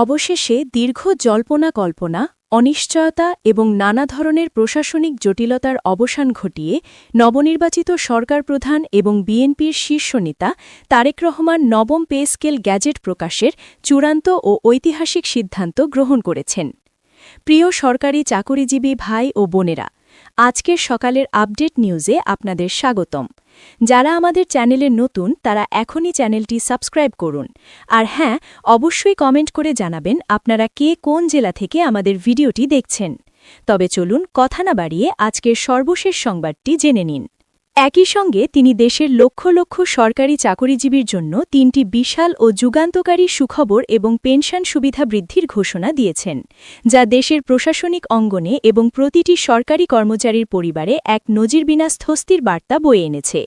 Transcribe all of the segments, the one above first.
অবশেষে দীর্ঘ জল্পনা-কল্পনা, অনিশ্চয়তা এবং নানা ধরনের প্রশাসনিক জটিলতার অবসান ঘটিয়ে নবনির্বাচিত সরকার প্রধান এবং বিএনপির শীর্ষ নেতা তারেক রহমান নবম পে স্কেল গ্যাজেট প্রকাশের চূড়ান্ত ও ঐতিহাসিক সিদ্ধান্ত গ্রহণ করেছেন। প্রিয় সরকারি চাকরিজীবী ভাই ও বোনেরা, আজকের সকালের আপডেট নিউজে আপনাদের স্বাগতম। যারা আমাদের চ্যানেলে নতুন তারা এখনই চ্যানেলটি সাবস্ক্রাইব করুন। আর হ্যাঁ, অবশ্যই কমেন্ট করে জানাবেন আপনারা কে কোন জেলা থেকে আমাদের ভিডিওটি দেখছেন। তবে চলুন কথা না বাড়িয়ে আজকের সর্বশেষ সংবাদটি জেনে নিন। একই সঙ্গে তিনি দেশের লক্ষ লক্ষ সরকারি চাকরিজীবীর জন্য ৩টি বিশাল ও যুগান্তকারী সুখবর এবং পেনশন সুবিধা বৃদ্ধির ঘোষণা দিয়েছেন, যা দেশের প্রশাসনিক অঙ্গনে এবং প্রতিটি সরকারি কর্মচারীর পরিবারে এক নজিরবিনা স্বস্তির বার্তা বয়ে এনেছে।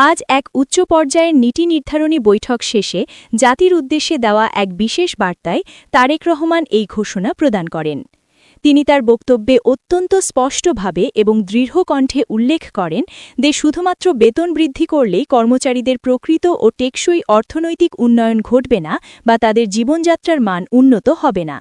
আজ এক উচ্চ পর্যায়ের নীতি নির্ধারণী বৈঠক শেষে জাতির উদ্দেশ্যে দেওয়া এক বিশেষ বার্তায় তারেক রহমান এই ঘোষণা প্রদান করেন। তিনি তার বক্তব্যে অত্যন্ত স্পষ্টভাবে এবং দৃঢ় কণ্ঠে উল্লেখ করেন যে শুধুমাত্র বেতন বৃদ্ধি করলেই কর্মচারীদের প্রকৃত ও টেকসই অর্থনৈতিক উন্নয়ন ঘটবে না বা তাদের জীবনযাত্রার মান উন্নত হবে না।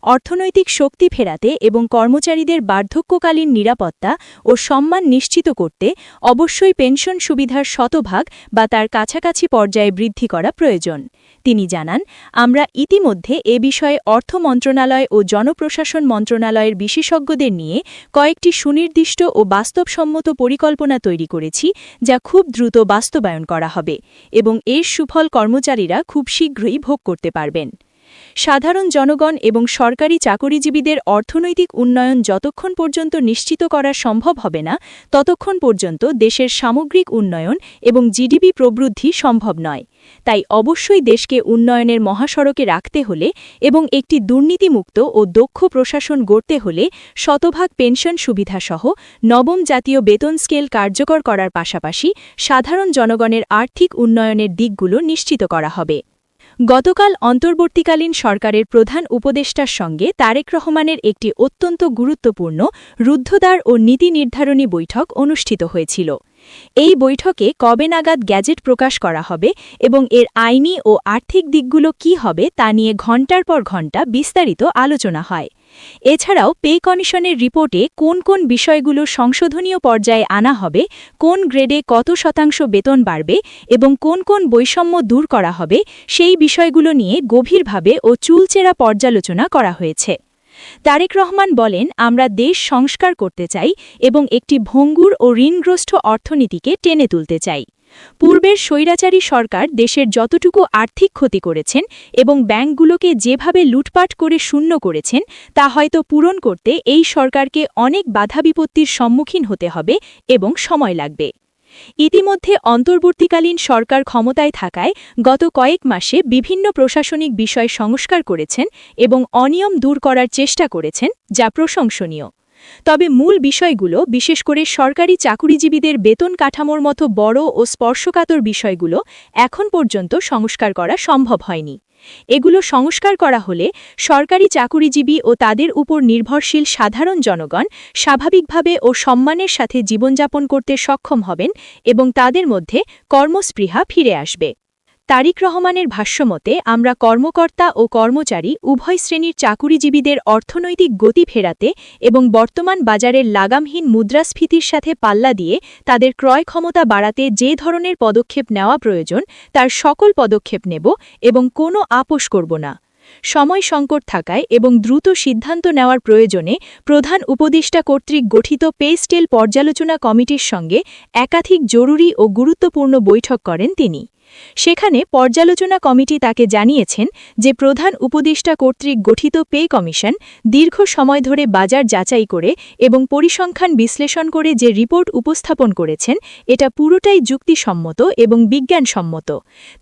অর্থনৈতিক শক্তি ফেরাতে এবং কর্মচারীদের বার্ধক্যকালীন নিরাপত্তা ও সম্মান নিশ্চিত করতে অবশ্যই পেনশন সুবিধার শতভাগ বা তার কাছাকাছি পর্যায়ে বৃদ্ধি করা প্রয়োজন। তিনি জানান, আমরা ইতিমধ্যে এ বিষয়ে অর্থ মন্ত্রণালয় ও জনপ্রশাসন মন্ত্রণালয়ের বিশেষজ্ঞদের নিয়ে কয়েকটি সুনির্দিষ্ট ও বাস্তবসম্মত পরিকল্পনা তৈরি করেছি, যা খুব দ্রুত বাস্তবায়ন করা হবে এবং এর সুফল কর্মচারীরা খুব শীঘ্রই ভোগ করতে পারবেন। সাধারণ জনগণ এবং সরকারি চাকরিজীবীদের অর্থনৈতিক উন্নয়ন যতক্ষণ পর্যন্ত নিশ্চিত করা সম্ভব হবে না, ততক্ষণ পর্যন্ত দেশের সামগ্রিক উন্নয়ন এবং জিডিপি প্রবৃদ্ধি সম্ভব নয়। তাই অবশ্যই দেশকে উন্নয়নের মহাসড়কে রাখতে হলে এবং একটি দুর্নীতিমুক্ত ও দক্ষ প্রশাসন গড়তে হলে শতভাগ পেনশন সুবিধাসহ নবম জাতীয় বেতন স্কেল কার্যকর করার পাশাপাশি সাধারণ জনগণের আর্থিক উন্নয়নের দিকগুলো নিশ্চিত করা হবে। গতকাল অন্তর্বর্তীকালীন সরকারের প্রধান উপদেষ্টার সঙ্গে তারেক রহমানের একটি অত্যন্ত গুরুত্বপূর্ণ রুদ্ধদ্বার ও নীতি নির্ধারণী বৈঠক অনুষ্ঠিত হয়েছিল। এই বৈঠকে কবে নাগাদ গ্যাজেট প্রকাশ করা হবে এবং এর আইনি ও আর্থিক দিকগুলো কী হবে তা নিয়ে ঘণ্টার পর ঘণ্টা বিস্তারিত আলোচনা হয়। এছাড়াও পে কমিশনের রিপোর্টে কোন কোন বিষয়গুলো সংশোধনীয় পর্যায়ে আনা হবে, কোন গ্রেডে কত শতাংশ বেতন বাড়বে এবং কোন কোন বৈষম্য দূর করা হবে, সেই বিষয়গুলো নিয়ে গভীরভাবে ও চুলচেরা পর্যালোচনা করা হয়েছে। তারেক রহমান বলেন, আমরা দেশ সংস্কার করতে চাই এবং একটি ভঙ্গুর ও ঋণগ্রস্ত অর্থনীতিকে টেনে তুলতে চাই। পূর্বের স্বৈরাচারী সরকার দেশের যতটুকু আর্থিক ক্ষতি করেছেন এবং ব্যাংকগুলোকে যেভাবে লুটপাট করে শূন্য করেছেন তা হয়তো পূরণ করতে এই সরকারকে অনেক বাধা বিপত্তির সম্মুখীন হতে হবে এবং সময় লাগবে। ইতিমধ্যে অন্তর্বর্তীকালীন সরকার ক্ষমতায় থাকায় গত কয়েক মাসে বিভিন্ন প্রশাসনিক বিষয় সংস্কার করেছেন এবং অনিয়ম দূর করার চেষ্টা করেছেন, যা প্রশংসনীয়। তবে মূল বিষয়গুলো, বিশেষ করে সরকারি চাকরিজীবীদের বেতন কাঠামোর মতো বড় ও স্পর্শকাতর বিষয়গুলো এখন পর্যন্ত সংস্কার করা সম্ভব হয়নি। এগুলো সংস্কার করা হলে সরকারি চাকরিজীবী ও তাদের উপর নির্ভরশীল সাধারণ জনগণ স্বাভাবিকভাবে ও সম্মানের সাথে জীবনযাপন করতে সক্ষম হবেন এবং তাদের মধ্যে কর্মস্পৃহা ফিরে আসবে। তারেক রহমানের ভাষ্যমতে, আমরা কর্মকর্তা ও কর্মচারী উভয় শ্রেণীর চাকুরিজীবীদের অর্থনৈতিক গতি ফেরাতে এবং বর্তমান বাজারের লাগামহীন মুদ্রাস্ফীতির সাথে পাল্লা দিয়ে তাদের ক্রয় ক্ষমতা বাড়াতে যে ধরনের পদক্ষেপ নেওয়া প্রয়োজন তার সকল পদক্ষেপ নেব এবং কোনো আপোষ করব না। সময় সংকট থাকায় এবং দ্রুত সিদ্ধান্ত নেওয়ার প্রয়োজনে প্রধান উপদেষ্টা কর্তৃক গঠিত পে স্কেল পর্যালোচনা কমিটির সঙ্গে একাধিক জরুরি ও গুরুত্বপূর্ণ বৈঠক করেন তিনি। সেখানে পর্যালোচনা কমিটি তাকে জানিয়েছেন যে প্রধান উপদেষ্টা কর্তৃক গঠিত পে কমিশন দীর্ঘ সময় ধরে বাজার যাচাই করে এবং পরিসংখ্যান বিশ্লেষণ করে যে রিপোর্ট উপস্থাপন করেছেন এটা পুরোটাই যুক্তিসম্মত এবং বিজ্ঞানসম্মত।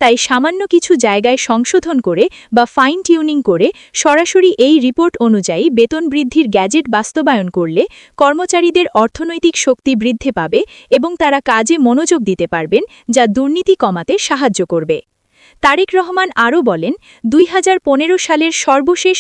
তাই সামান্য কিছু জায়গায় সংশোধন করে বা ফাইন টিউনিং করে সরাসরি এই রিপোর্ট অনুযায়ী বেতন বৃদ্ধির গ্যাজেট বাস্তবায়ন করলে কর্মচারীদের অর্থনৈতিক শক্তি বৃদ্ধি পাবে এবং তারা কাজে মনোযোগ দিতে পারবেন, যা দুর্নীতি কমাতে সাহায্য করবে। তারেক রহমান আরও বলেন, 2015 সালের সর্বশেষ